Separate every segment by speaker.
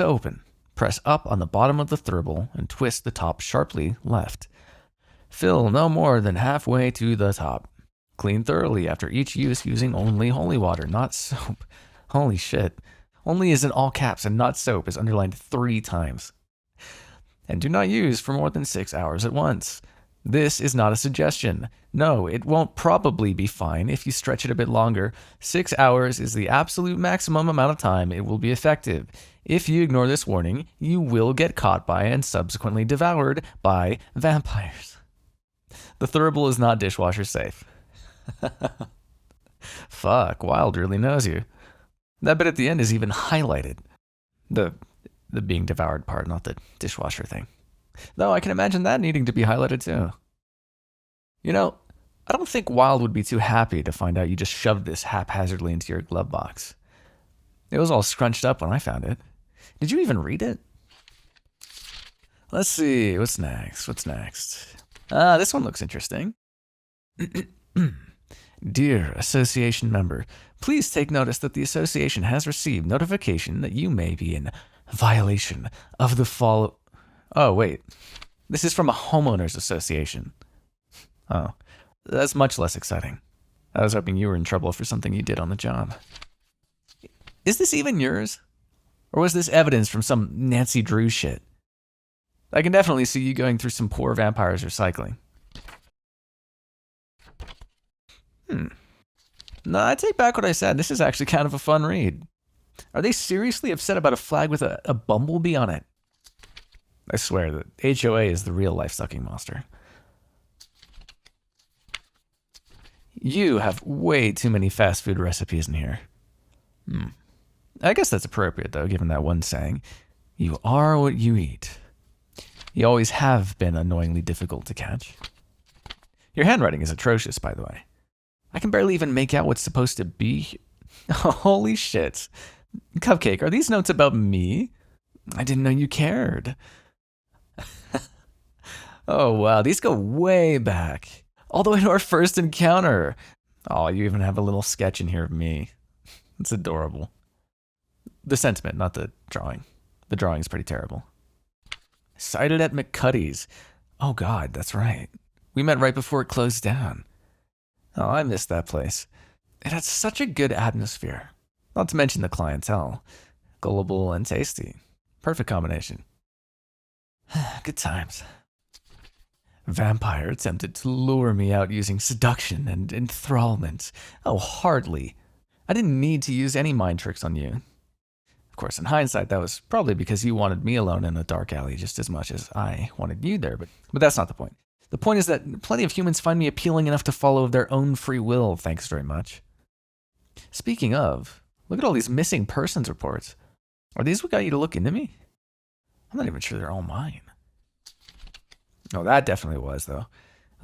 Speaker 1: to open. Press up on the bottom of the thurible and twist the top sharply left. Fill no more than halfway to the top. Clean thoroughly after each use using only holy water, not soap. Holy shit. Only is in all caps and not soap is underlined 3 times. And do not use for more than 6 hours at once. This is not a suggestion. No, it won't probably be fine if you stretch it a bit longer. 6 hours is the absolute maximum amount of time it will be effective. If you ignore this warning, you will get caught by and subsequently devoured by vampires. The thurible is not dishwasher safe. Fuck, Wild really knows you. That bit at the end is even highlighted. The being devoured part, not the dishwasher thing. Though I can imagine that needing to be highlighted too. You know, I don't think Wild would be too happy to find out you just shoved this haphazardly into your glove box. It was all scrunched up when I found it. Did you even read it? Let's see, what's next? This one looks interesting. Dear association member, please take notice that the association has received notification that you may be in violation of the Oh, wait. This is from a homeowners association. Oh, that's much less exciting. I was hoping you were in trouble for something you did on the job. Is this even yours? Or was this evidence from some Nancy Drew shit? I can definitely see you going through some poor vampires recycling. No, I take back what I said. This is actually kind of a fun read. Are they seriously upset about a flag with a bumblebee on it? I swear that HOA is the real life-sucking monster. You have way too many fast food recipes in here. I guess that's appropriate, though, given that one saying, you are what you eat. You always have been annoyingly difficult to catch. Your handwriting is atrocious, by the way. I can barely even make out what's supposed to be. Holy shit. Cupcake, are these notes about me? I didn't know you cared. Oh, wow, these go way back. All the way to our first encounter. Oh, you even have a little sketch in here of me. It's adorable. The sentiment, not the drawing. The drawing's pretty terrible. Sighted at McCuddy's. Oh, God, that's right. We met right before it closed down. Oh, I missed that place. It had such a good atmosphere. Not to mention the clientele. Gullible and tasty. Perfect combination. Good times. Vampire attempted to lure me out using seduction and enthrallment. Oh, hardly. I didn't need to use any mind tricks on you. Of course, in hindsight, that was probably because you wanted me alone in a dark alley just as much as I wanted you there, but that's not the point. The point is that plenty of humans find me appealing enough to follow of their own free will, thanks very much. Speaking of, look at all these missing persons reports. Are these what got you to look into me? I'm not even sure they're all mine. Oh, that definitely was, though.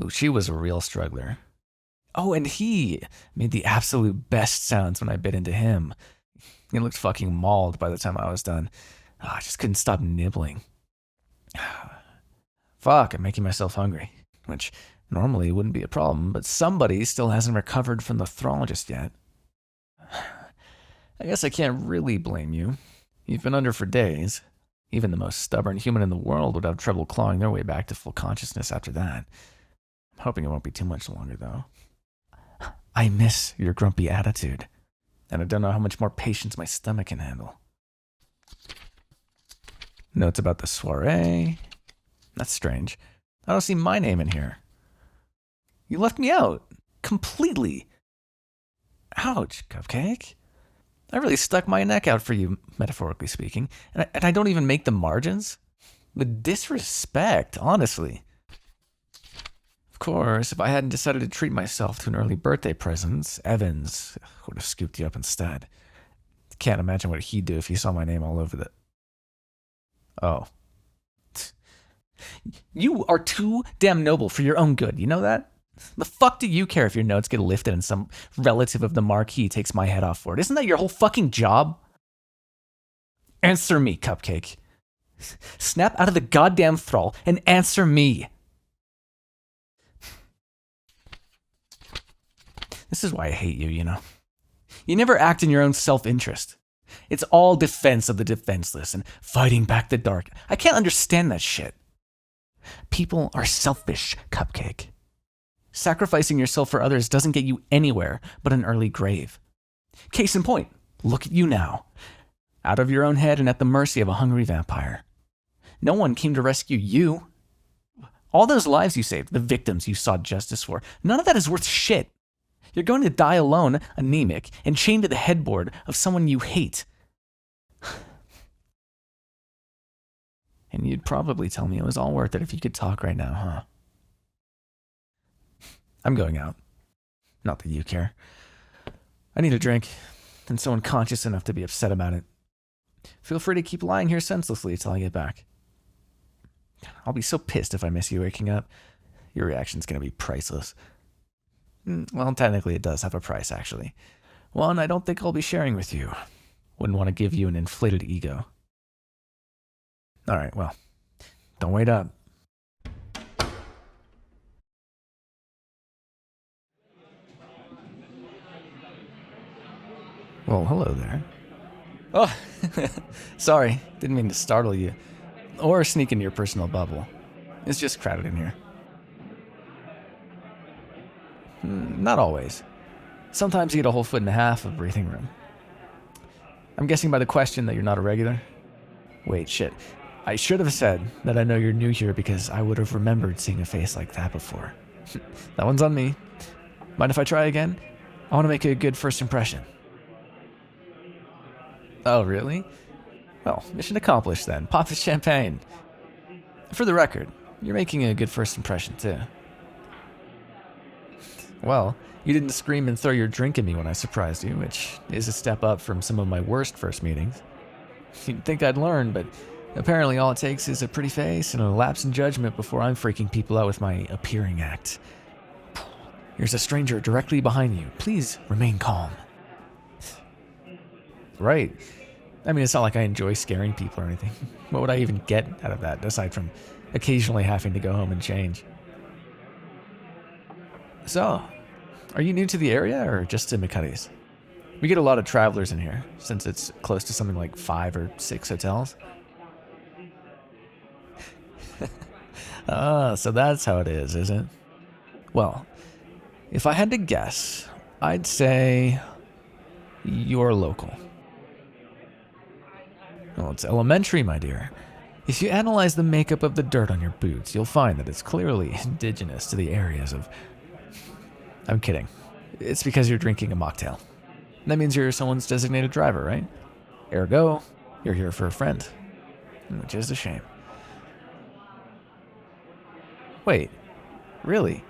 Speaker 1: Ooh, she was a real struggler. Oh, and he made the absolute best sounds when I bit into him. He looked fucking mauled by the time I was done. Oh, I just couldn't stop nibbling. Fuck, I'm making myself hungry. Which normally wouldn't be a problem, but somebody still hasn't recovered from the thrall just yet. I guess I can't really blame you. You've been under for days. Even the most stubborn human in the world would have trouble clawing their way back to full consciousness after that. I'm hoping it won't be too much longer, though. I miss your grumpy attitude, and I don't know how much more patience my stomach can handle. Notes about the soiree. That's strange. I don't see my name in here. You left me out. Completely. Ouch, Cupcake. I really stuck my neck out for you, metaphorically speaking, and I don't even make the margins? The disrespect, honestly. Of course, if I hadn't decided to treat myself to an early birthday present, Evans would have scooped you up instead. Can't imagine what he'd do if he saw my name all over the... Oh. You are too damn noble for your own good, you know that? The fuck do you care if your notes get lifted and some relative of the marquee takes my head off for it? Isn't that your whole fucking job? Answer me, Cupcake. Snap out of the goddamn thrall and answer me. This is why I hate you, you know. You never act in your own self-interest. It's all defense of the defenseless and fighting back the dark. I can't understand that shit. People are selfish, Cupcake. Sacrificing yourself for others doesn't get you anywhere but an early grave. Case in point, look at you now. Out of your own head and at the mercy of a hungry vampire. No one came to rescue you. All those lives you saved, the victims you sought justice for, none of that is worth shit. You're going to die alone, anemic, and chained to the headboard of someone you hate. And you'd probably tell me it was all worth it if you could talk right now, huh? I'm going out. Not that you care. I need a drink, and someone conscious enough to be upset about it. Feel free to keep lying here senselessly until I get back. I'll be so pissed if I miss you waking up. Your reaction's gonna be priceless. Well, technically it does have a price, actually. One I don't think I'll be sharing with you. Wouldn't want to give you an inflated ego. Alright, well, don't wait up. Well, hello there. Oh, sorry, didn't mean to startle you. Or sneak into your personal bubble. It's just crowded in here. Not always. Sometimes you get a whole foot and a half of breathing room. I'm guessing by the question that you're not a regular? Wait, shit. I should have said that I know you're new here because I would have remembered seeing a face like that before. That one's on me. Mind if I try again? I want to make a good first impression. Oh, really? Well, mission accomplished then. Pop the champagne. For the record, you're making a good first impression too. Well, you didn't scream and throw your drink at me when I surprised you, which is a step up from some of my worst first meetings. You'd think I'd learn, but apparently all it takes is a pretty face and a lapse in judgment before I'm freaking people out with my appearing act. There's a stranger directly behind you. Please remain calm. Right. I mean, it's not like I enjoy scaring people or anything. What would I even get out of that, aside from occasionally having to go home and change? So, are you new to the area or just to McCuddy's? We get a lot of travelers in here, since it's close to something like 5 or 6 hotels. So that's how it is it? Well, if I had to guess, I'd say you're local. Well, it's elementary, my dear. If you analyze the makeup of the dirt on your boots, you'll find that it's clearly indigenous to the areas of... I'm kidding. It's because you're drinking a mocktail. That means you're someone's designated driver, right? Ergo, you're here for a friend. Which is a shame. Wait, really?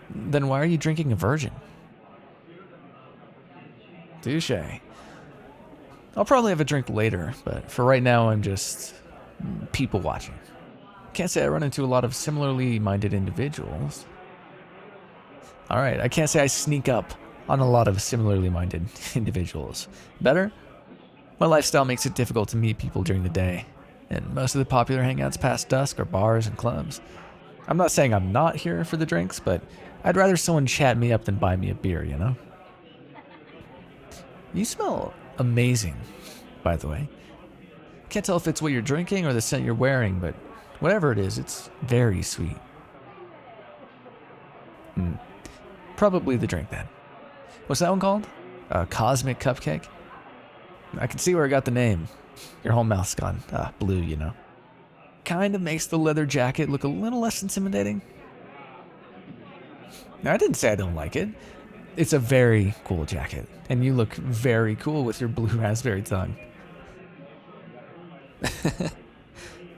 Speaker 1: Then why are you drinking a virgin? Touché. I'll probably have a drink later, but for right now I'm just people watching. Can't say I run into a lot of similarly minded individuals. Alright, I can't say I sneak up on a lot of similarly minded individuals. Better? My lifestyle makes it difficult to meet people during the day, and most of the popular hangouts past dusk are bars and clubs. I'm not saying I'm not here for the drinks, but I'd rather someone chat me up than buy me a beer, you know? You smell amazing, by the way. Can't tell if it's what you're drinking or the scent you're wearing, but whatever it is, it's very sweet. Probably the drink then. What's that one called? A cosmic cupcake? I can see where I got the name. Your whole mouth's gone blue, you know. Kind of makes the leather jacket look a little less intimidating. Now, I didn't say I don't like it. It's a very cool jacket, and you look very cool with your blue raspberry tongue.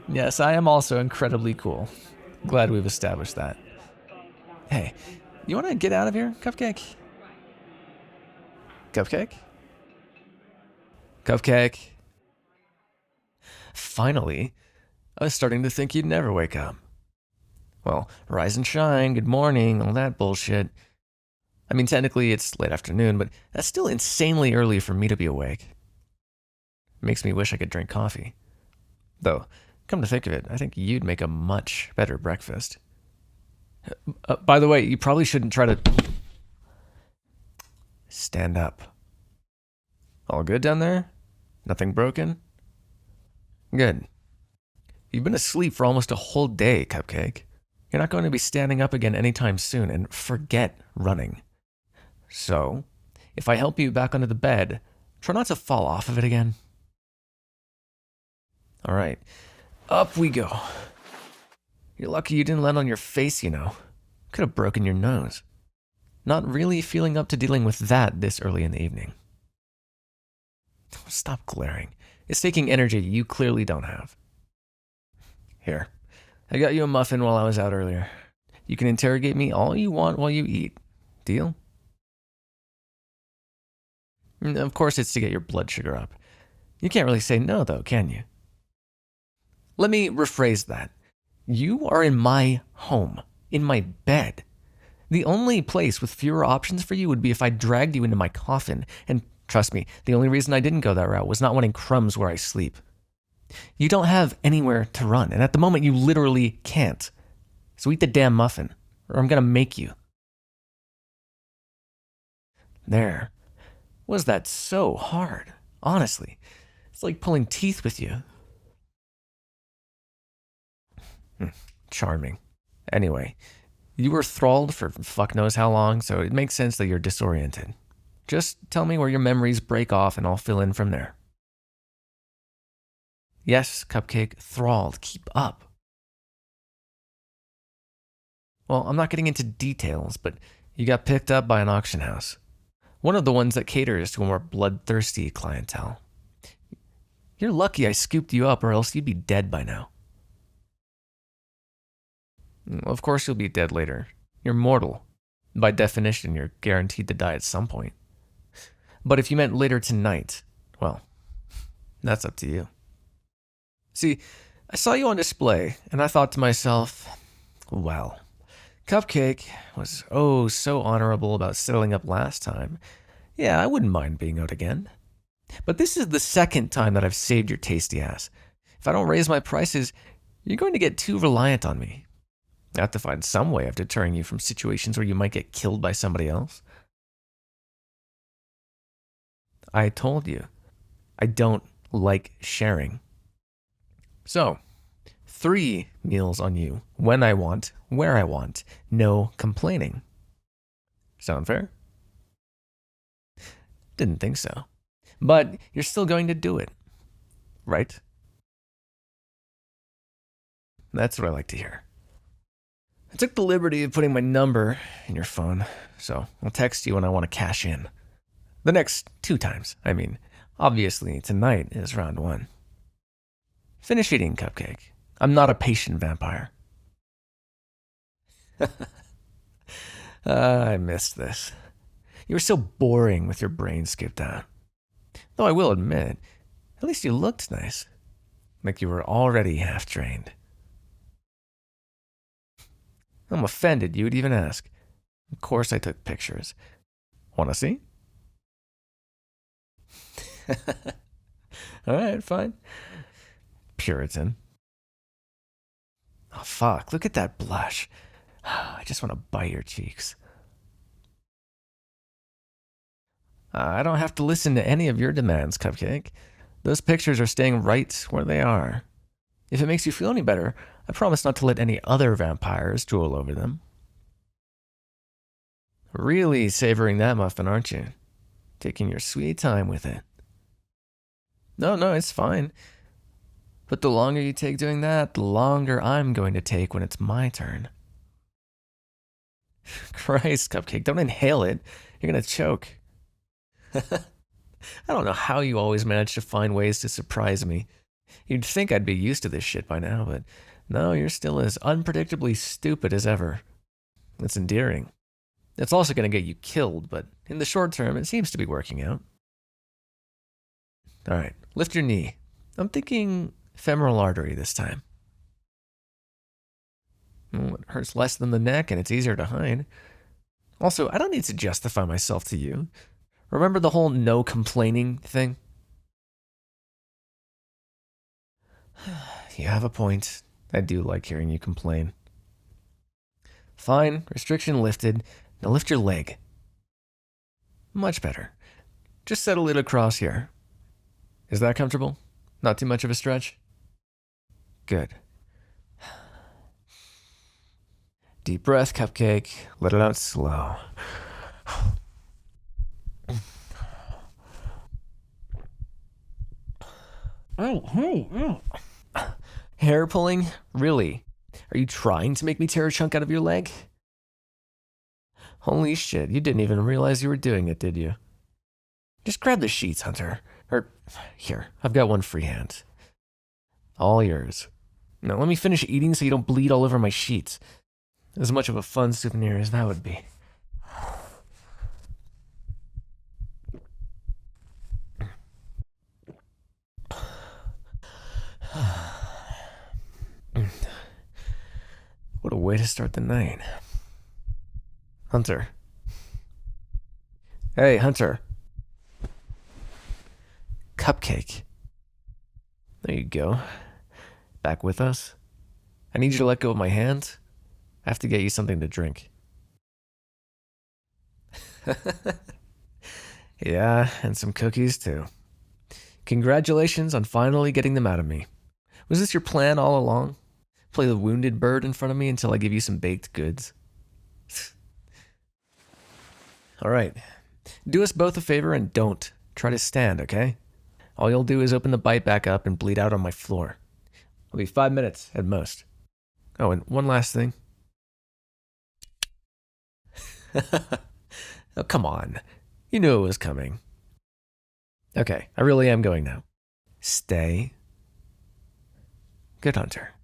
Speaker 1: Yes, I am also incredibly cool. Glad we've established that. Hey, you want to get out of here, Cupcake? Cupcake? Cupcake? Finally, I was starting to think you'd never wake up. Well, rise and shine, good morning, all that bullshit. I mean, technically it's late afternoon, but that's still insanely early for me to be awake. Makes me wish I could drink coffee. Though, come to think of it, I think you'd make a much better breakfast. By the way, you probably shouldn't try to... Stand up. All good down there? Nothing broken? Good. You've been asleep for almost a whole day, Cupcake. You're not going to be standing up again anytime soon, and forget running. So, if I help you back onto the bed, try not to fall off of it again. All right, up we go. You're lucky you didn't land on your face, you know. Could have broken your nose. Not really feeling up to dealing with that this early in the evening. Stop glaring. It's taking energy you clearly don't have. Here, I got you a muffin while I was out earlier. You can interrogate me all you want while you eat. Deal? Of course it's to get your blood sugar up. You can't really say no though, can you? Let me rephrase that. You are in my home, in my bed. The only place with fewer options for you would be if I dragged you into my coffin, and trust me, the only reason I didn't go that route was not wanting crumbs where I sleep. You don't have anywhere to run, and at the moment you literally can't. So eat the damn muffin, or I'm gonna make you. There. Was that so hard? Honestly, it's like pulling teeth with you. Charming. Anyway, you were thralled for fuck knows how long, so it makes sense that you're disoriented. Just tell me where your memories break off and I'll fill in from there. Yes, Cupcake, thralled. Keep up. Well, I'm not getting into details, but you got picked up by an auction house. One of the ones that caters to a more bloodthirsty clientele. You're lucky I scooped you up, or else you'd be dead by now. Of course you'll be dead later. You're mortal. By definition, you're guaranteed to die at some point. But if you meant later tonight, well, that's up to you. See, I saw you on display, and I thought to myself, well, Cupcake was oh so honorable about settling up last time. Yeah, I wouldn't mind being out again. But this is the second time that I've saved your tasty ass. If I don't raise my prices, you're going to get too reliant on me. I have to find some way of deterring you from situations where you might get killed by somebody else. I told you, I don't like sharing. So, 3 meals on you, when I want, where I want, no complaining. Sound fair? Didn't think so. But you're still going to do it, right? That's what I like to hear. I took the liberty of putting my number in your phone, so I'll text you when I want to cash in. The next 2 times, I mean. Obviously, tonight is round 1. Finish eating, Cupcake. I'm not a patient vampire. I missed this. You were so boring with your brain skipped out. Though I will admit, at least you looked nice. Like you were already half drained. I'm offended you would even ask. Of course I took pictures. Want to see? Alright, fine. Puritan. Oh fuck, look at that blush. I just want to bite your cheeks. I don't have to listen to any of your demands, Cupcake. Those pictures are staying right where they are. If it makes you feel any better, I promise not to let any other vampires drool over them. Really savoring that muffin, aren't you? Taking your sweet time with it. No, it's fine. But the longer you take doing that, the longer I'm going to take when it's my turn. Christ, Cupcake, don't inhale it. You're gonna choke. I don't know how you always manage to find ways to surprise me. You'd think I'd be used to this shit by now, but no, you're still as unpredictably stupid as ever. It's endearing. It's also gonna get you killed, but in the short term, it seems to be working out. Alright, lift your knee. I'm thinking femoral artery this time. It hurts less than the neck and it's easier to hide. Also, I don't need to justify myself to you. Remember the whole no complaining thing? You have a point. I do like hearing you complain. Fine, restriction lifted. Now lift your leg. Much better. Just settle it across here. Is that comfortable? Not too much of a stretch? Good. Deep breath, Cupcake. Let it out slow. Hair pulling? Really? Are you trying to make me tear a chunk out of your leg? Holy shit, you didn't even realize you were doing it, did you? Just grab the sheets, Hunter. Or, here, I've got one free hand. All yours. Now let me finish eating so you don't bleed all over my sheets. As much of a fun souvenir as that would be. What a way to start the night. Hunter. Hey, Hunter. Cupcake. There you go. Back with us? I need you to let go of my hand. I have to get you something to drink. Yeah, and some cookies too. Congratulations on finally getting them out of me. Was this your plan all along? Play the wounded bird in front of me until I give you some baked goods? All right. Do us both a favor and don't try to stand, okay? All you'll do is open the bite back up and bleed out on my floor. It'll be 5 minutes at most. Oh, and one last thing. Oh, come on. You knew it was coming. Okay, I really am going now. Stay. Good Hunter.